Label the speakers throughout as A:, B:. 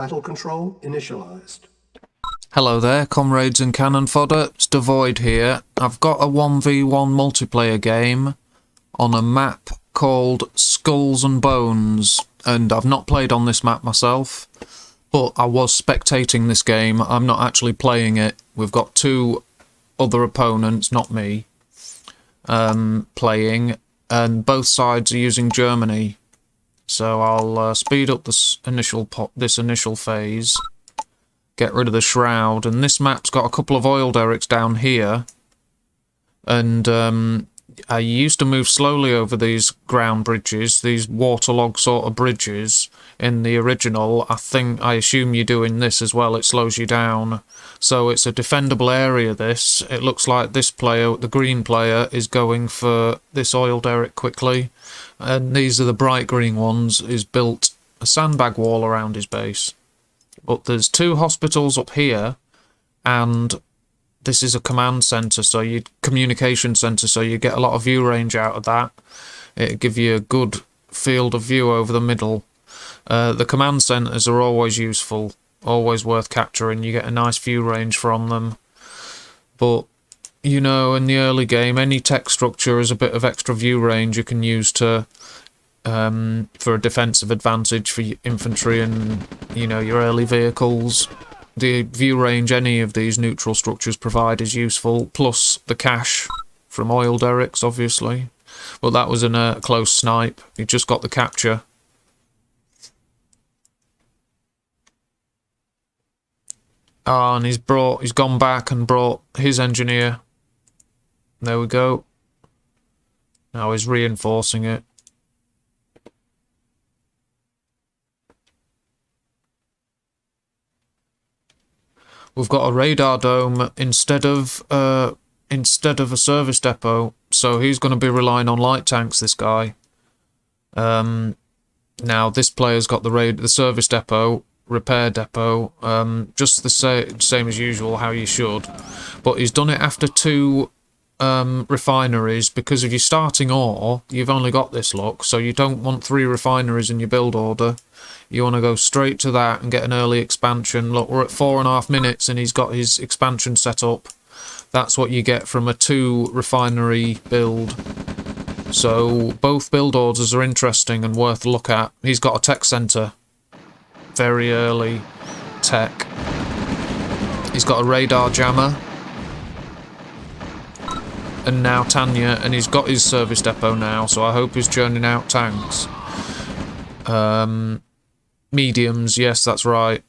A: Battle control initialized.
B: Hello there, comrades and cannon fodder. It's Dvoid here. I've got a 1v1 multiplayer game on a map called Skulls and Bones, and I've not played on this map myself, but I was spectating this game. I'm not actually playing it. We've got two other opponents, not me, playing, and both sides are using Germany. So I'll speed up this initial phase, get rid of the shroud, and this map's got a couple of oil derricks down here, and I used to move slowly over these ground bridges, these waterlogged sort of bridges in the original. I assume you do in this as well. It slows you down, so it's a defendable area. This, it looks like this player, the green player, is going for this oil derrick quickly, and these are the bright green ones. He's built a sandbag wall around his base. But there's two hospitals up here, and this is a command centre, communication centre, so you get a lot of view range out of that. It'll give you a good field of view over the middle. The command centres are always useful, always worth capturing. You get a nice view range from them. But, you know, in the early game, any tech structure is a bit of extra view range you can use to for a defensive advantage for your infantry and, you know, your early vehicles. The view range any of these neutral structures provide is useful, plus the cash from oil derricks, obviously. But that was in a close snipe. He just got the capture. Ah, and he's gone back and brought his engineer. There we go. Now he's reinforcing it. We've got a radar dome instead of a service depot, so he's going to be relying on light tanks, this guy. Now this player's got the service depot, repair depot, just the same as usual, how you should. But he's done it after two refineries, because if you're starting ore, you've only got this luck, so you don't want 3 refineries in your build order. You want to go straight to that and get an early expansion. Look, we're at 4.5 minutes and he's got his expansion set up. That's what you get from a 2 refinery build. So both build orders are interesting and worth a look at. He's got a tech centre. Very early tech. He's got a radar jammer. And now Tanya, and he's got his service depot now, so I hope he's churning out tanks. Mediums, yes, that's right.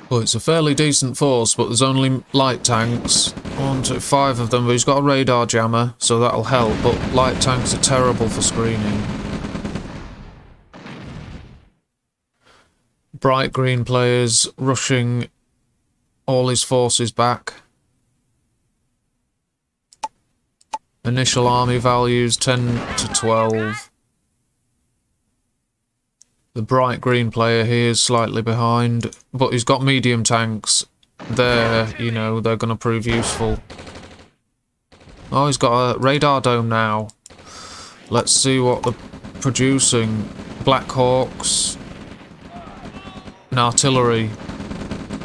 B: Well, it's a fairly decent force, but there's only light tanks. 1, 2, 5 of them, but he's got a radar jammer, so that'll help, but light tanks are terrible for screening. Bright green players rushing all his forces back. Initial army values 10 to 12. The bright green player here is slightly behind, but he's got medium tanks. There, you know, they're going to prove useful. Oh, he's got a radar dome now. Let's see what they're producing. Black Hawks. And artillery.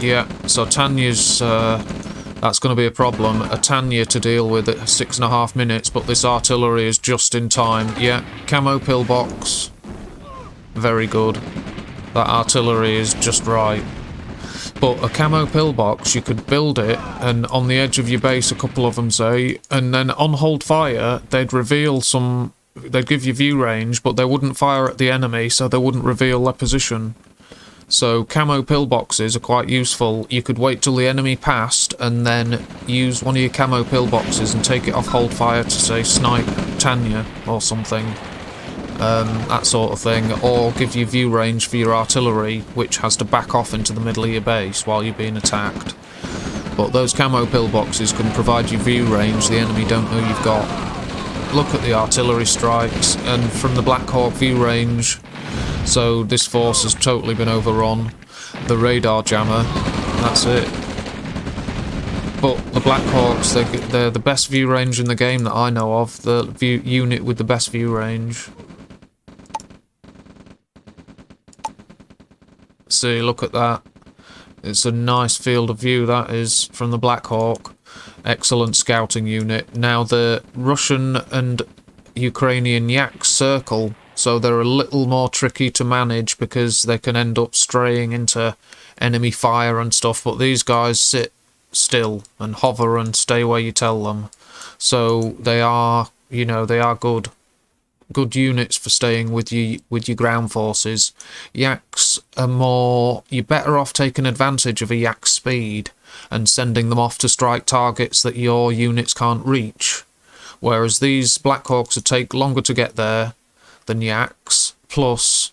B: Yeah, so Tanya's... that's going to be a problem. A Tanya to deal with at 6.5 minutes, but this artillery is just in time. Yeah, camo pillbox. Very good. That artillery is just right. But a camo pillbox, you could build it, and on the edge of your base, a couple of them say, and then on hold fire, they'd reveal some... They'd give you view range, but they wouldn't fire at the enemy, so they wouldn't reveal their position. So camo pillboxes are quite useful. You could wait till the enemy passed and then use one of your camo pillboxes and take it off hold fire to, say, snipe Tanya or something. That sort of thing. Or give you view range for your artillery, which has to back off into the middle of your base while you're being attacked. But those camo pillboxes can provide you view range the enemy don't know you've got. Look at the artillery strikes, and from the Black Hawk view range... So this force has totally been overrun. The radar jammer, that's it. But the Black Hawks, they're the best view range in the game that I know of. The unit with the best view range. See, look at that. It's a nice field of view, that is, from the Black Hawk. Excellent scouting unit. Now, the Russian and Ukrainian Yaks circle, so they're a little more tricky to manage because they can end up straying into enemy fire and stuff, but these guys sit still and hover and stay where you tell them. So they are, you know, they are good units for staying with your ground forces. Yaks are more, you're better off taking advantage of a Yak's speed and sending them off to strike targets that your units can't reach. Whereas these Black Hawks would take longer to get there than Yaks, plus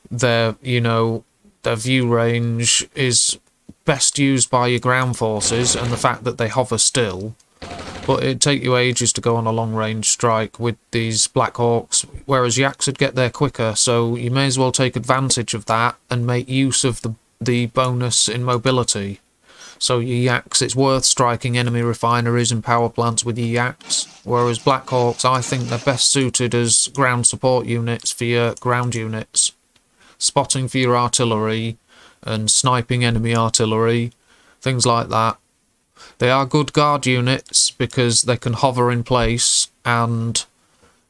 B: their, you know, their view range is best used by your ground forces, and the fact that they hover still. But it'd take you ages to go on a long-range strike with these Black Hawks, whereas Yaks would get there quicker, so you may as well take advantage of that and make use of the bonus in mobility. So your Yaks, it's worth striking enemy refineries and power plants with your Yaks, whereas Black Hawks, I think they're best suited as ground support units for your ground units. Spotting for your artillery and sniping enemy artillery, things like that. They are good guard units because they can hover in place and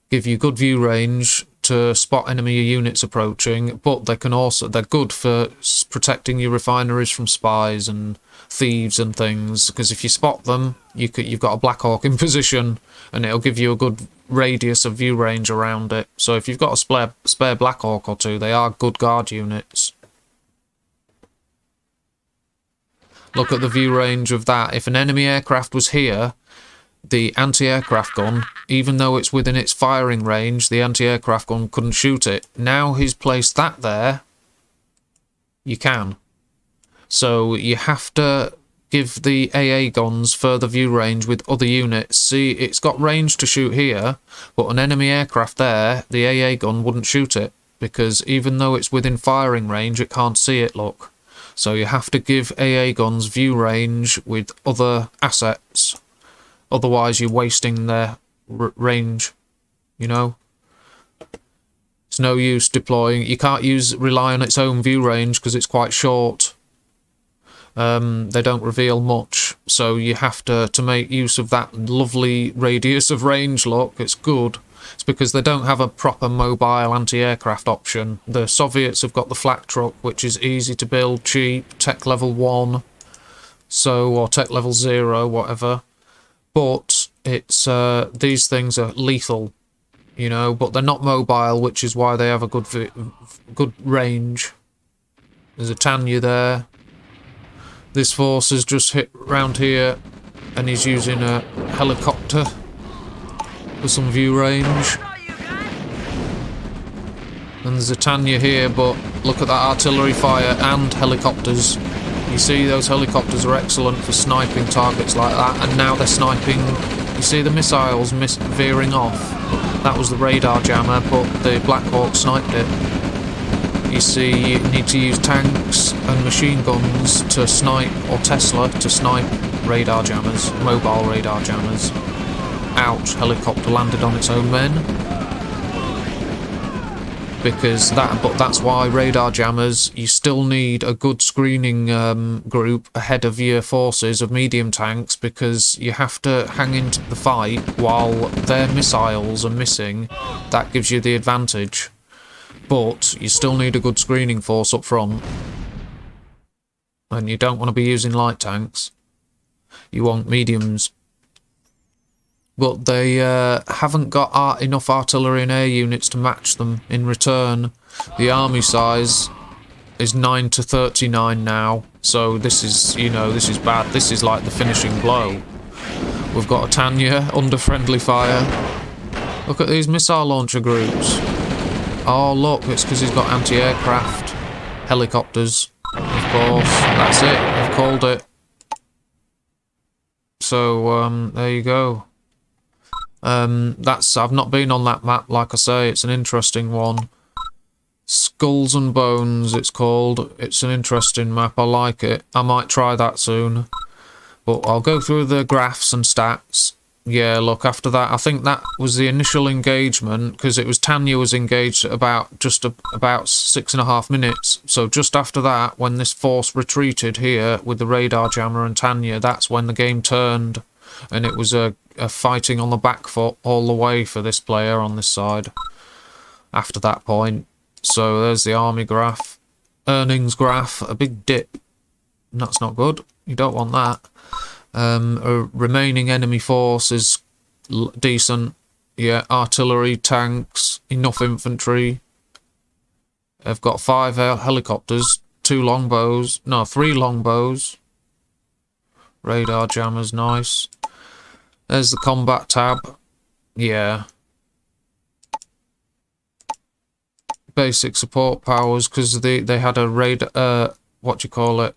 B: give you good view range to spot enemy units approaching, but they can also, they're good for protecting your refineries from spies and thieves and things, because if you spot them, you've got a Black Hawk in position and it'll give you a good radius of view range around it. So if you've got a spare Black Hawk or two, they are good guard units. Look at the view range of that. If an enemy aircraft was here, the anti-aircraft gun, even though it's within its firing range, the anti-aircraft gun couldn't shoot it. Now he's placed that there, you can. So you have to give the AA guns further view range with other units. See, it's got range to shoot here, but an enemy aircraft there, the AA gun wouldn't shoot it, because even though it's within firing range, it can't see it, look. So you have to give AA guns view range with other assets. Otherwise you're wasting their range, you know. It's no use deploying. You can't rely on its own view range because it's quite short. They don't reveal much, so you have to make use of that lovely radius of range, look. It's good. It's because they don't have a proper mobile anti-aircraft option. The Soviets have got the flak truck, which is easy to build, cheap, tech level 1, so, or tech level 0, whatever. But it's these things are lethal, you know, but they're not mobile, which is why they have a good range. There's a Tanya there. This force has just hit round here, and he's using a helicopter for some view range. And there's a Tanya here, but look at that artillery fire and helicopters. You see, those helicopters are excellent for sniping targets like that, and now they're sniping. You see the missiles veering off. That was the radar jammer, but the Black Hawk sniped it. You see, you need to use tanks and machine guns to snipe, or Tesla to snipe radar jammers, mobile radar jammers. Ouch, helicopter landed on its own men. But that's why radar jammers, you still need a good screening group ahead of your forces of medium tanks, because you have to hang into the fight while their missiles are missing. That gives you the advantage. But you still need a good screening force up front. And you don't want to be using light tanks. You want mediums. But they haven't got enough artillery and air units to match them in return. The army size is 9 to 39 now. So this is, you know, this is bad. This is like the finishing blow. We've got a Tanya under friendly fire. Look at these missile launcher groups. Oh look, it's because he's got anti-aircraft helicopters. Of course, that's it. I've called it. So there you go. I've not been on that map, like I say. It's an interesting one. Skulls and Bones, it's called. It's an interesting map. I like it. I might try that soon. But I'll go through the graphs and stats. Yeah, look, after that, I think that was the initial engagement, because it was Tanya was engaged at about 6.5 minutes. So just after that, when this force retreated here with the radar jammer and Tanya, that's when the game turned, and it was a fighting on the back foot all the way for this player on this side after that point. So there's the army graph. Earnings graph, a big dip. That's not good. You don't want that. A remaining enemy force is decent. Yeah, artillery, tanks, enough infantry. I've got 5 helicopters, 2 longbows. No, 3 longbows. Radar jammers, nice. There's the combat tab. Yeah. Basic support powers, because they had a what do you call it?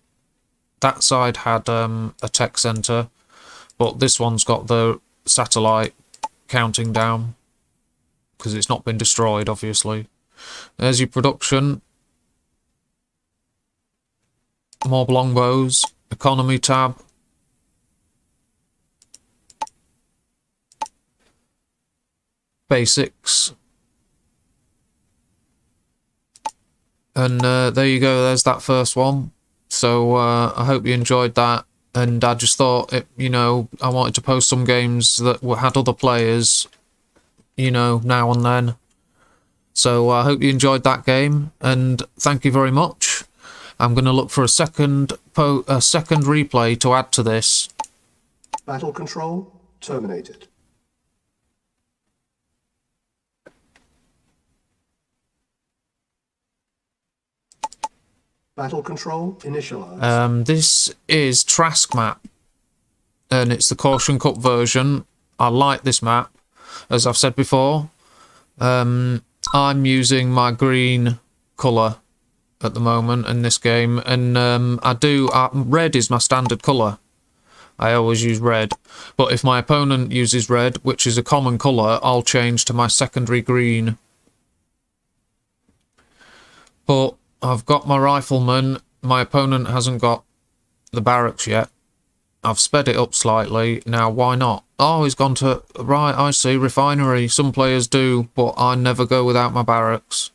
B: That side had a tech center, but this one's got the satellite counting down because it's not been destroyed, obviously. There's your production. More longbows. Economy tab. Basics. And there you go, there's that first one. So I hope you enjoyed that, and I just thought, I wanted to post some games that had other players, now and then. So I hope you enjoyed that game, and thank you very much. I'm going to look for a second replay to add to this.
A: Battle control terminated. Battle control initialized.
B: This is Trask map, and it's the Caution Cup version. I like this map, as I've said before. I'm using my green colour at the moment in this game, and red is my standard colour. I always use red, but if my opponent uses red, which is a common colour, I'll change to my secondary green. But I've got my rifleman. My opponent hasn't got the barracks yet. I've sped it up slightly. Now, why not? Oh, he's gone to... Right, I see. Refinery. Some players do, but I never go without my barracks.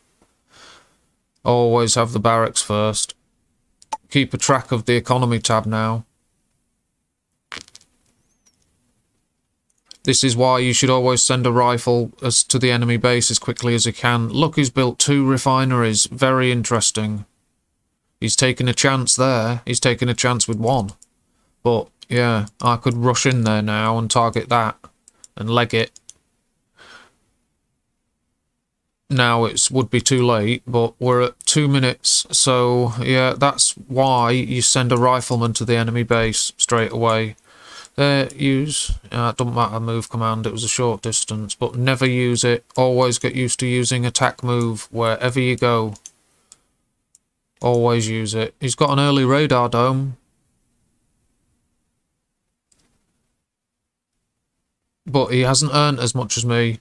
B: Always have the barracks first. Keep a track of the economy tab now. This is why you should always send a rifle to the enemy base as quickly as you can. Look, he's built 2 refineries. Very interesting. He's taken a chance there. He's taken a chance with 1. But, yeah, I could rush in there now and target that and leg it. Now it would be too late, but we're at 2 minutes. So, yeah, that's why you send a rifleman to the enemy base straight away. There, use, it doesn't matter, move command, it was a short distance, but never use it. Always get used to using attack move wherever you go. Always use it. He's got an early radar dome. But he hasn't earned as much as me.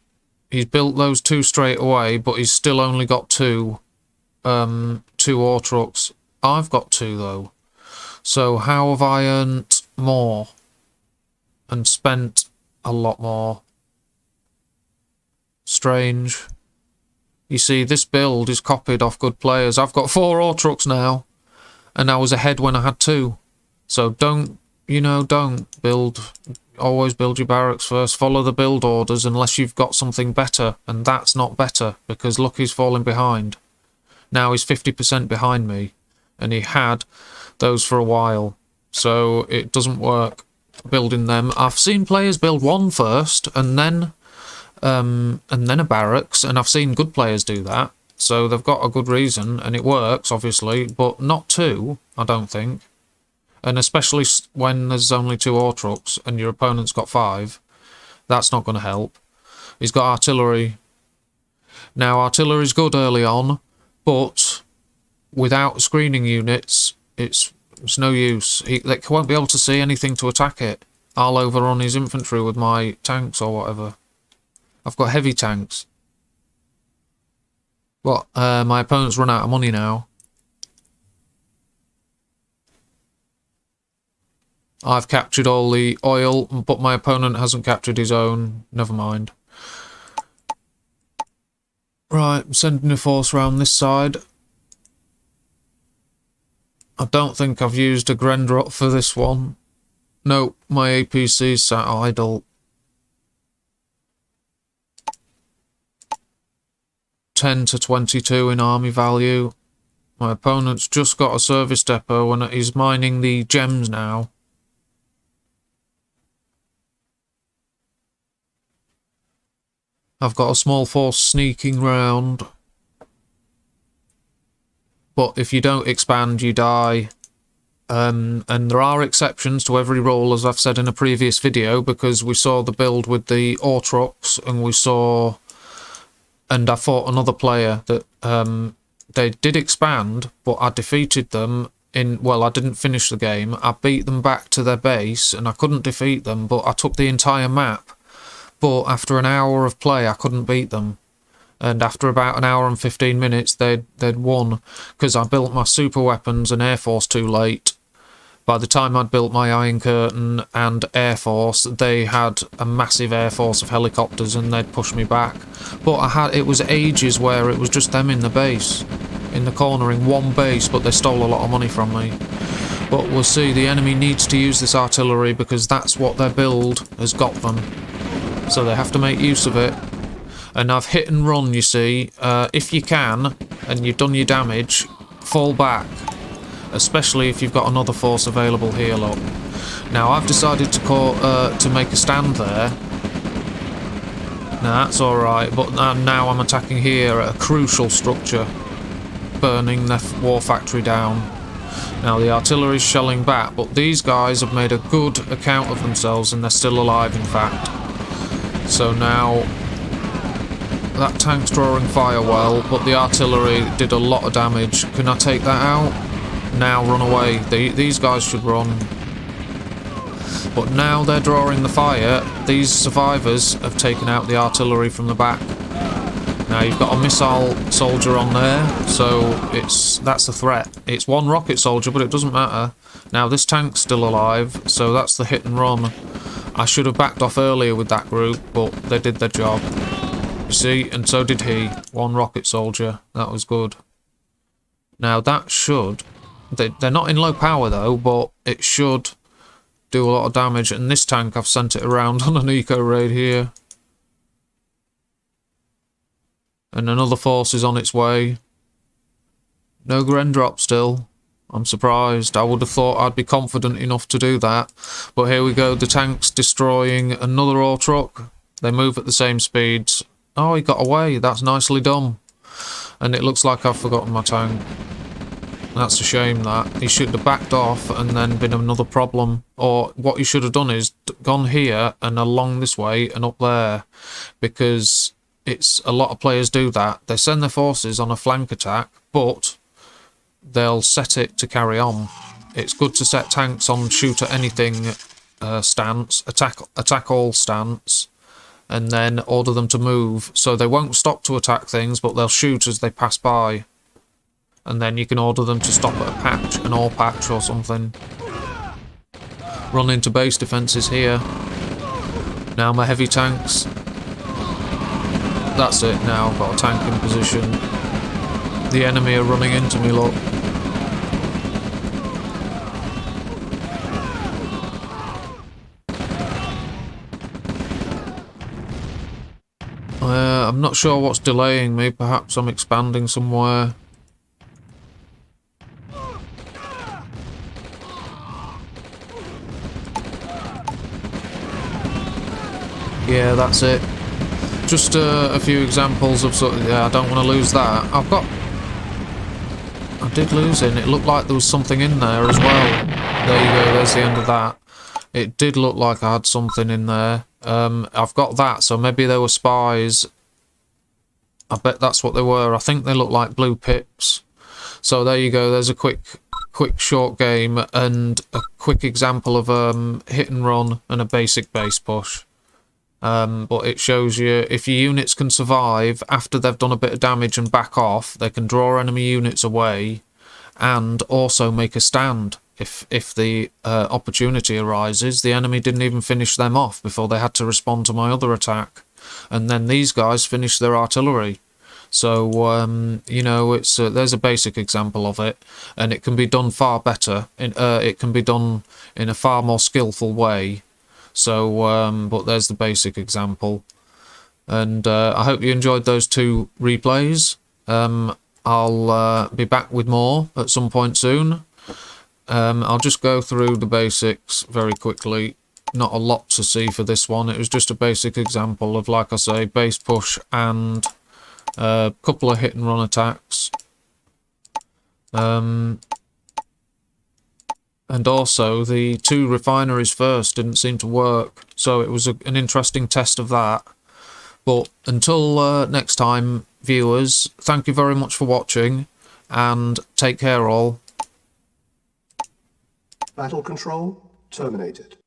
B: He's built those 2 straight away, but he's still only got 2 ore trucks. I've got 2 though. So how have I earned more? And spent a lot more. Strange. You see, this build is copied off good players. I've got 4 ore trucks now, and I was ahead when I had 2. So don't build. Always build your barracks first. Follow the build orders unless you've got something better, and that's not better because look, he's falling behind. Now he's 50% behind me, and he had those for a while, so it doesn't work. Building them. I've seen players build 1 first and then a barracks, and I've seen good players do that, so they've got a good reason and it works obviously, but not 2, I don't think. And especially when there's only 2 ore trucks and your opponent's got 5, that's not going to help. He's got artillery. Now artillery's good early on, but without screening units it's no use. They won't be able to see anything to attack it. I'll overrun his infantry with my tanks or whatever. I've got heavy tanks. What? My opponent's run out of money now. I've captured all the oil, but my opponent hasn't captured his own. Never mind. Right, I'm sending a force round this side. I don't think I've used a Grendrop for this one. No, my APC's sat idle. 10 to 22 in army value. My opponent's just got a service depot and he's mining the gems now. I've got a small force sneaking round. But if you don't expand, you die. And there are exceptions to every rule, as I've said in a previous video, because we saw the build with the ore trucks, and we saw... And I fought another player that they did expand, but I defeated them in... Well, I didn't finish the game. I beat them back to their base, and I couldn't defeat them, but I took the entire map. But after an hour of play, I couldn't beat them. And after about an hour and 15 minutes, they'd won, because I built my super weapons and air force too late. By the time I'd built my Iron Curtain and Air Force, they had a massive air force of helicopters and they'd push me back. But it was ages where it was just them in the base, in the corner, in one base, but they stole a lot of money from me. But we'll see, the enemy needs to use this artillery because that's what their build has got them. So they have to make use of it. And I've hit and run, you see. If you can, and you've done your damage, fall back. Especially if you've got another force available here, look. Now, I've decided to make a stand there. Now, that's alright, but now I'm attacking here at a crucial structure. Burning the war factory down. Now, the artillery's shelling back, but these guys have made a good account of themselves, and they're still alive, in fact. So now... That tank's drawing fire well, but the artillery did a lot of damage. Can I take that out? Now run away. These guys should run. But now they're drawing the fire. These survivors have taken out the artillery from the back. Now you've got a missile soldier on there, so that's a threat. It's one rocket soldier, but it doesn't matter. Now this tank's still alive, so that's the hit and run. I should have backed off earlier with that group, but they did their job. You see, and so did he. One rocket soldier. That was good. Now that should... They're not in low power though, but it should do a lot of damage. And this tank, I've sent it around on an eco raid here. And another force is on its way. No Grendrop still. I'm surprised. I would have thought I'd be confident enough to do that. But here we go. The tank's destroying another ore truck. They move at the same speeds. Oh, he got away. That's nicely done. And it looks like I've forgotten my tank. That's a shame that. He should have backed off and then been another problem. Or what he should have done is gone here and along this way and up there. Because it's a lot of players do that. They send their forces on a flank attack, but they'll set it to carry on. It's good to set tanks on shoot at anything stance, attack all stance, and then order them to move. So they won't stop to attack things, but they'll shoot as they pass by. And then you can order them to stop at a patch, an ore patch or something. Run into base defences here. Now my heavy tanks. That's it now, I've got a tank in position. The enemy are running into me, look. I'm not sure what's delaying me, perhaps I'm expanding somewhere. Yeah, that's it. Just a few examples of sort of, yeah, I don't want to lose that. I did lose it. It looked like there was something in there as well. There you go, there's the end of that. It did look like I had something in there. I've got that, so maybe they were spies. I bet that's what they were. I think they look like blue pips. So there you go, there's a quick short game and a quick example of hit and run and a basic base push. But it shows you if your units can survive after they've done a bit of damage and back off, they can draw enemy units away and also make a stand. if the opportunity arises. The enemy didn't even finish them off before they had to respond to my other attack, and then these guys finished their artillery. So you know, it's there's a basic example of it, and it can be done far better. It can be done in a far more skillful way. So, but there's the basic example, and I hope you enjoyed those 2 replays. I'll be back with more at some point soon. I'll just go through the basics very quickly. Not a lot to see for this one. It was just a basic example of, like I say, base push and a couple of hit and run attacks. And also the 2 refineries first didn't seem to work, so it was an interesting test of that. But until next time, viewers, thank you very much for watching, and take care all.
A: Battle control terminated.